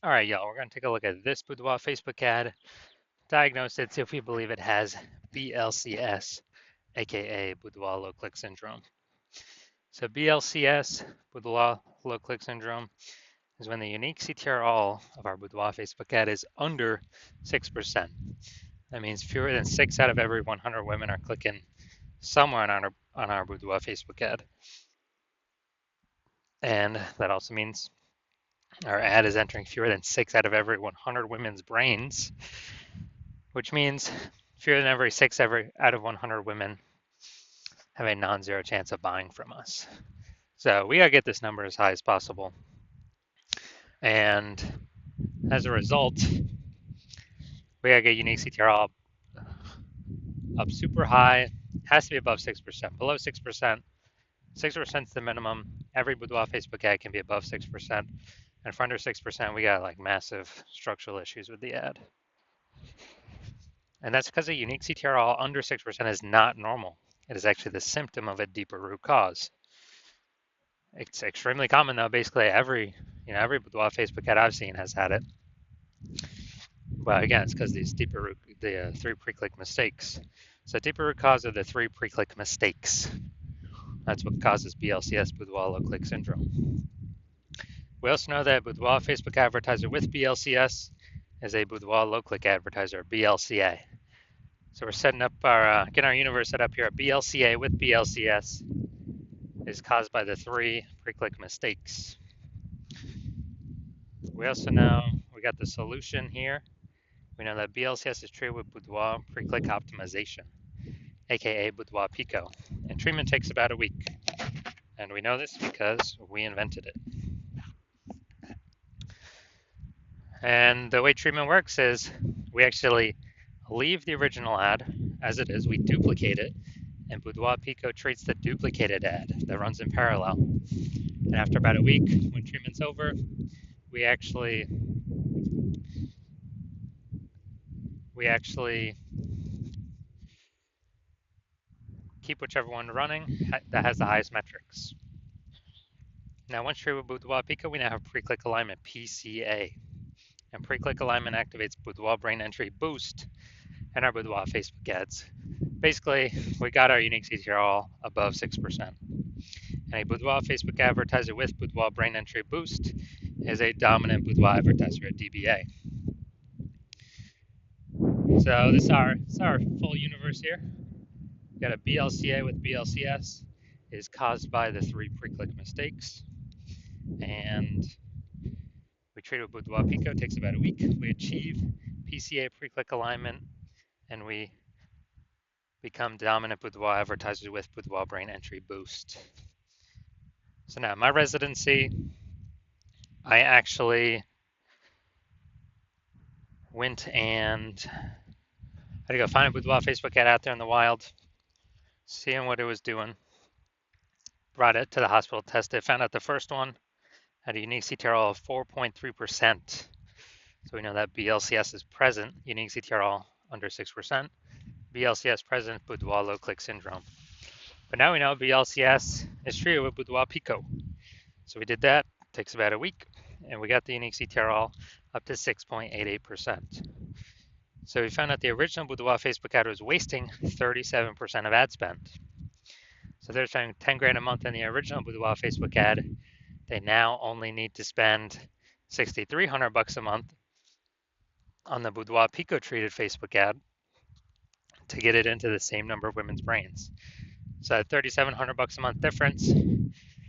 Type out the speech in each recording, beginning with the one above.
All right, y'all, we're going to take a look at this Boudoir Facebook ad, diagnose it, see if we believe it has BLCS, aka Boudoir low click syndrome. So BLCS, Boudoir low click syndrome, is when the unique CTR of our Boudoir Facebook ad is under 6%. That means fewer than 6 out of every 100 women are clicking somewhere on our Boudoir Facebook ad. And that also means our ad is entering fewer than 6 out of every 100 women's brains, which means fewer than every 6 out of 100 women have a non-zero chance of buying from us. So we gotta get this number as high as possible. And as a result, we gotta get unique CTR up super high. Has to be above 6%. Below 6%, 6% is the minimum. Every Boudoir Facebook ad can be above 6%. And for under 6%, we got like massive structural issues with the ad. And that's because a unique CTR under 6% is not normal. It is actually the symptom of a deeper root cause. It's extremely common though. Basically every Boudoir Facebook ad I've seen has had it. But again, it's because these the 3 pre-click mistakes. So deeper root cause are the 3 pre-click mistakes. That's what causes BLCS, Boudoir low click syndrome. We also know that Boudoir Facebook advertiser with BLCS is a Boudoir low click advertiser, BLCA. So we're setting up getting our universe set up here. BLCA with BLCS is caused by the 3 pre-click mistakes. We also know we got the solution here. We know that BLCS is treated with Boudoir pre-click optimization, aka Boudoir Pico, and treatment takes about a week. And we know this because we invented it. And the way treatment works is we actually leave the original ad as it is, we duplicate it, and Boudoir Pico treats the duplicated ad that runs in parallel. And after about a week, when treatment's over, we actually keep whichever one running that has the highest metrics. Now, once treated with Boudoir Pico, we now have pre-click alignment, PCA. And pre-click alignment activates Boudoir brain entry boost and our Boudoir Facebook ads. Basically, we got our unique CTR above 6%. And a Boudoir Facebook advertiser with Boudoir brain entry boost is a dominant Boudoir advertiser at DBA. So this is our full universe here. We got a BLCA with BLCS is caused by the 3 pre-click mistakes. And we treat it with Boudoir Pico, it takes about a week. We achieve PCA pre-click alignment, and we become dominant Boudoir advertisers with Boudoir brain entry boost. So now my residency, I actually went and I had to go find a Boudoir Facebook ad out there in the wild, seeing what it was doing. Brought it to the hospital, tested it, found out the first one had a unique CTRL of 4.3%. So we know that BLCS is present, unique CTRL under 6%. BLCS present, Boudoir low click syndrome. But now we know BLCS is treated with Boudoir Pico. So we did that, takes about a week, and we got the unique CTRL up to 6.88%. So we found out the original Boudoir Facebook ad was wasting 37% of ad spend. So they're spending 10 grand a month in the original Boudoir Facebook ad. They now only need to spend $6,300 a month on the Boudoir Pico treated Facebook ad to get it into the same number of women's brains. So at $3,700 a month difference,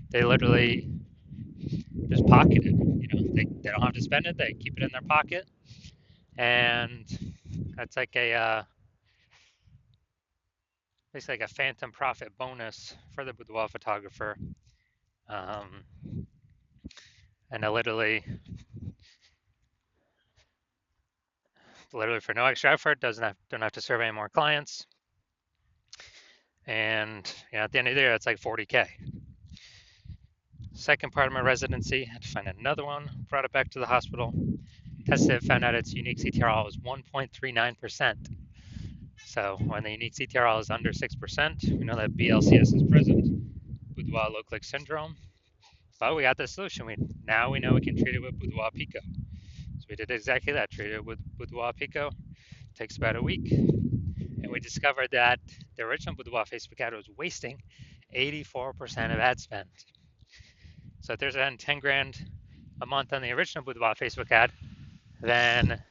they literally just pocket it. They don't have to spend it; they keep it in their pocket, and that's like basically like a phantom profit bonus for the boudoir photographer. And I literally for no extra effort, don't have to serve any more clients. And at the end of the year, it's like 40K. Second part of my residency, I had to find another one, brought it back to the hospital, tested it, found out its unique CTRL was 1.39%. So when the unique CTRL is under 6%, we know that BLCS is present, Boudoir low click syndrome. But we got the solution. Now we know we can treat it with Boudoir Pico. So we did exactly that. Treated it with Boudoir Pico. Takes about a week, and we discovered that the original Boudoir Facebook ad was wasting 84% of ad spend. So if there's around 10 grand a month on the original Boudoir Facebook ad, then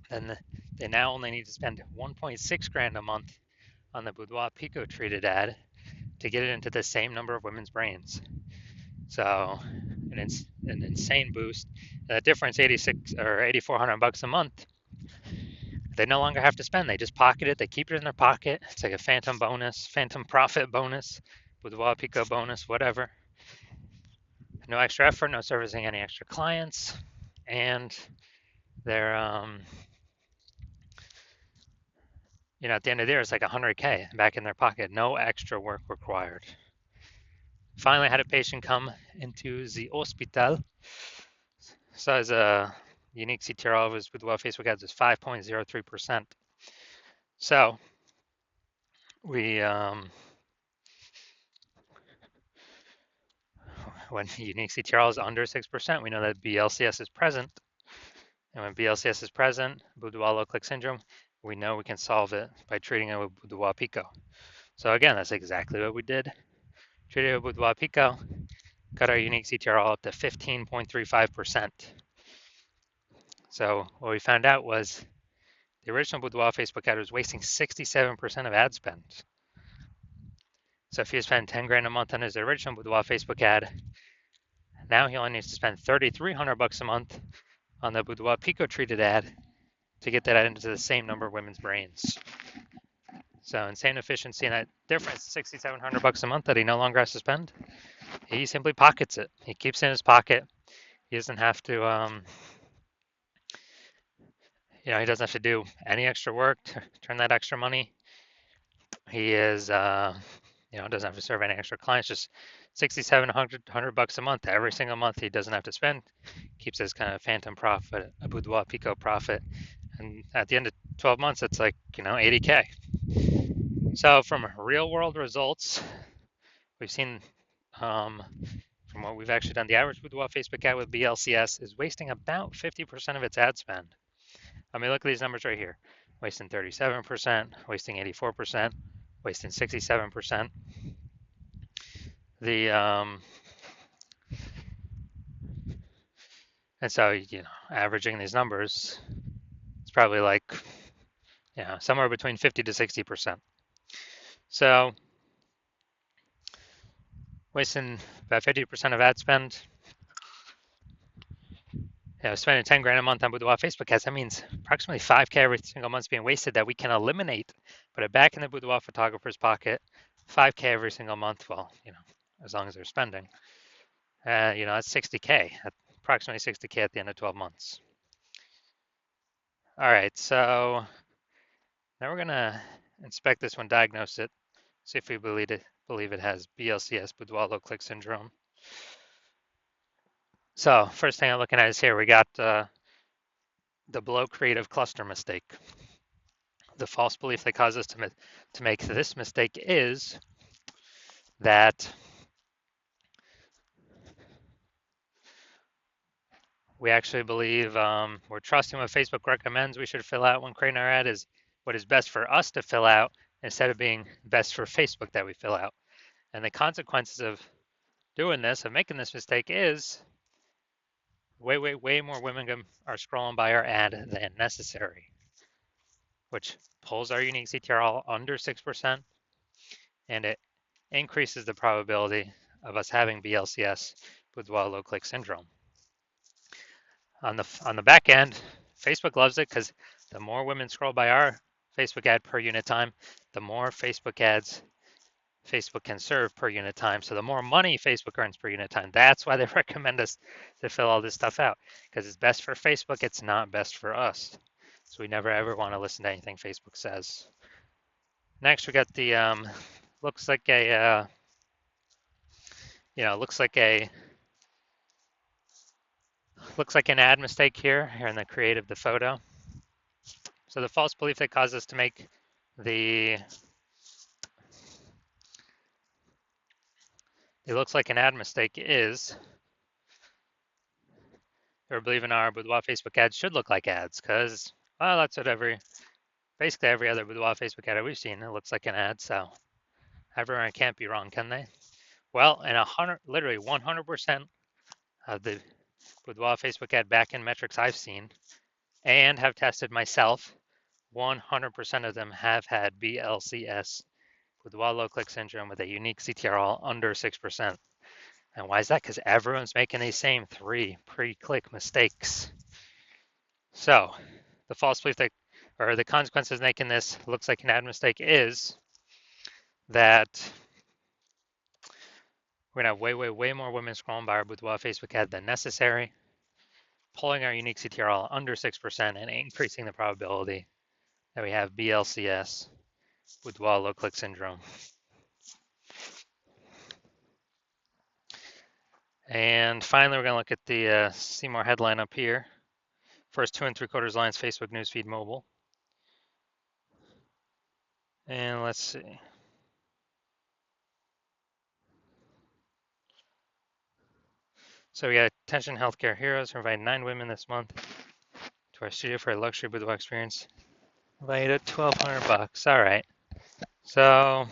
then they now only need to spend 1.6 grand a month on the Boudoir Pico treated ad to get it into the same number of women's brains. So an insane boost. The difference, 86 or 8,400 bucks a month. They no longer have to spend. They just pocket it. They keep it in their pocket. It's like a phantom bonus, phantom profit bonus, Boudoir Pico bonus, whatever. No extra effort, no servicing any extra clients, and they're at the end of the year, it's like 100K back in their pocket. No extra work required. Finally, I had a patient come into the hospital. So as a unique CTR of his Boudoir Facebook ads is 5.03%. So we when unique CTR is under 6%, we know that BLCS is present. And when BLCS is present, Boudoir low click syndrome, we know we can solve it by treating it with Boudoir Pico. So again, that's exactly what we did. Treated it with Boudoir Pico, got our unique CTR up to 15.35%. So what we found out was the original Boudoir Facebook ad was wasting 67% of ad spend. So if he spent 10 grand a month on his original Boudoir Facebook ad, now he only needs to spend 3,300 bucks a month on the Boudoir Pico treated ad to get that into the same number of women's brains. So insane efficiency, and that difference, 6,700 bucks a month that he no longer has to spend. He simply pockets it. He keeps it in his pocket. He doesn't have to, he doesn't have to do any extra work to turn that extra money. He is, doesn't have to serve any extra clients. Just 6,700 bucks a month every single month. He doesn't have to spend. Keeps his kind of phantom profit, a Boudoir Pico profit, and at the end of 12 months, it's like 80K. So from real world results, we've seen from what we've actually done, the average Boudoir Facebook ad with BLCS is wasting about 50% of its ad spend. I mean, look at these numbers right here. Wasting 37%, wasting 84%, wasting 67%. And so, averaging these numbers, it's probably like, somewhere between 50 to 60%. So wasting about 50% of ad spend, spending 10 grand a month on Boudoir Facebook ads, that means approximately 5K every single month being wasted that we can eliminate, put it back in the Boudoir photographer's pocket, 5K every single month, well, as long as they're spending. That's 60K, approximately 60K at the end of 12 months. All right, so now we're gonna inspect this one, diagnose it, see if we believe it has BLCS, Boudoir low click syndrome. So first thing I'm looking at is here, we got the below creative cluster mistake. The false belief that caused us to make this mistake is that we actually believe we're trusting what Facebook recommends we should fill out when creating our ad is what is best for us to fill out instead of being best for Facebook that we fill out. And the consequences of doing this, of making this mistake, is way more women are scrolling by our ad than necessary, which pulls our unique CTR under 6%, and it increases the probability of us having BLCS, Boudoir low click syndrome. On the back end, Facebook loves it because the more women scroll by our Facebook ad per unit time, the more Facebook ads Facebook can serve per unit time. So the more money Facebook earns per unit time. That's why they recommend us to fill all this stuff out, because it's best for Facebook. It's not best for us. So we never ever want to listen to anything Facebook says. Next, we got the looks like an ad mistake here in the creative, the photo. So the false belief that caused us to make it looks like an ad mistake is or believing our Boudoir Facebook ads should look like ads, because, well, that's what basically every other Boudoir Facebook ad we've seen, it looks like an ad, so everyone can't be wrong, can they? Well, and literally 100% of the Boudoir Facebook ad backend metrics I've seen and have tested myself, 100% of them have had BLCS, Boudoir low click syndrome, with a unique CTRL under 6%. And why is that? Because everyone's making these same 3 pre-click mistakes. So the false belief that, or the consequences of making this looks like an ad mistake is that we're gonna have way more women scrolling by our Boudoir Facebook ad than necessary, pulling our unique CTRL under 6% and increasing the probability that we have BLCS, Boudoir low click syndrome. And finally, we're gonna look at the Seymour headline up here. First 2 3/4 lines, Facebook newsfeed mobile. And let's see. So we got Attention Healthcare Heroes provide 9 women this month to our studio for a luxury boudoir experience. Valued at $1,200. All right. So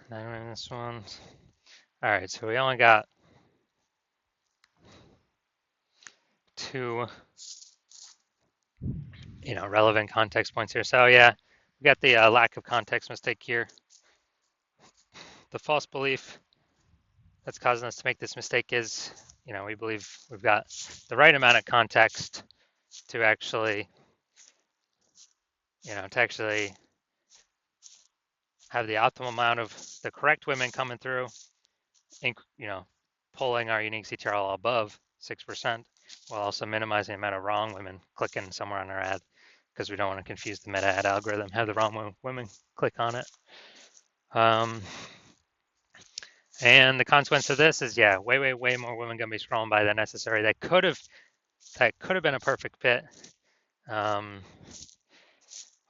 9 women this one. All right. So we only got 2, relevant context points here. So yeah, we got the lack of context mistake here. The false belief that's causing us to make this mistake is, we believe we've got the right amount of context to actually, have the optimal amount of the correct women coming through, pulling our unique CTRL above 6%, while also minimizing the amount of wrong women clicking somewhere on our ad, because we don't want to confuse the meta ad algorithm, have the wrong women click on it. And the consequence of this is, yeah, way more women gonna be scrolling by than necessary. That could have been a perfect fit. But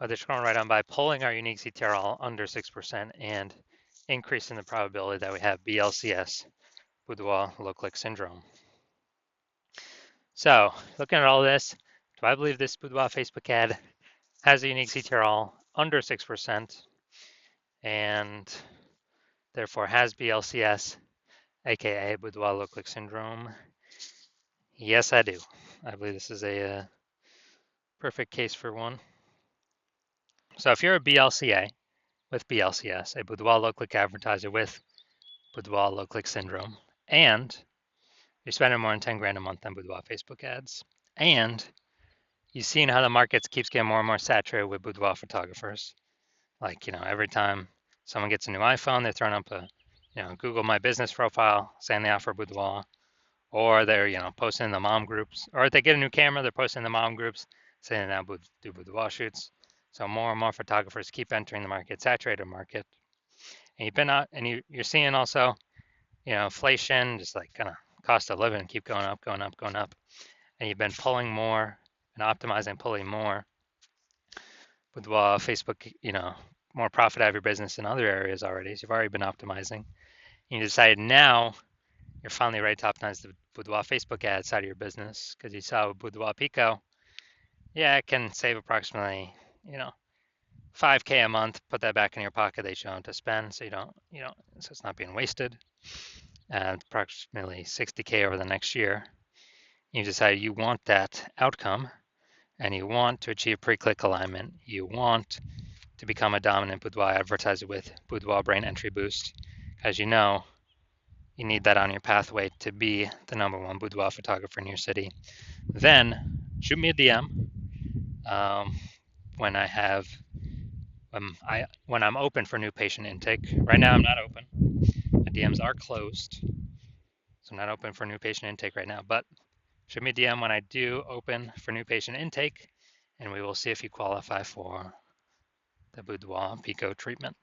they're scrolling right on by, pulling our unique CTRL under 6% and increasing the probability that we have BLCS, Boudoir low click syndrome. So looking at all this, do I believe this Boudoir Facebook ad has a unique CTRL under 6% and therefore has BLCS, aka Boudoir low click syndrome? Yes, I do. I believe this is a perfect case for one. So if you're a BLCA with BLCS, a Boudoir low click advertiser with Boudoir low click syndrome, and you're spending more than 10 grand a month on Boudoir Facebook ads, and you've seen how the market keeps getting more and more saturated with Boudoir photographers. Like, every time someone gets a new iPhone, they're throwing up a, Google My Business profile saying they offer Boudoir, or they're, posting in the mom groups, or if they get a new camera, they're posting in the mom groups saying they now do Boudoir shoots. So more and more photographers keep entering the market, saturated market. And you've been out, and you're seeing also, inflation, just like kind of cost of living keep going up. And you've been pulling more and optimizing, pulling more with Facebook, more profit out of your business in other areas already. So you've already been optimizing. And you decided now you're finally ready to optimize the Boudoir Facebook ad side of your business, because you saw with Boudoir Pico, yeah, it can save approximately, $5K a month. Put that back in your pocket. They show them to spend, so so it's not being wasted. And approximately $60K over the next year. You decide you want that outcome, and you want to achieve pre-click alignment. You want to become a dominant Boudoir advertiser with Boudoir Brain Entry Boost. As you know, you need that on your pathway to be the #1 boudoir photographer in your city. Then shoot me a DM when I'm open for new patient intake. Right now I'm not open. My DMs are closed, so I'm not open for new patient intake right now. But shoot me a DM when I do open for new patient intake, and we will see if you qualify for the Boudoir Pico treatment.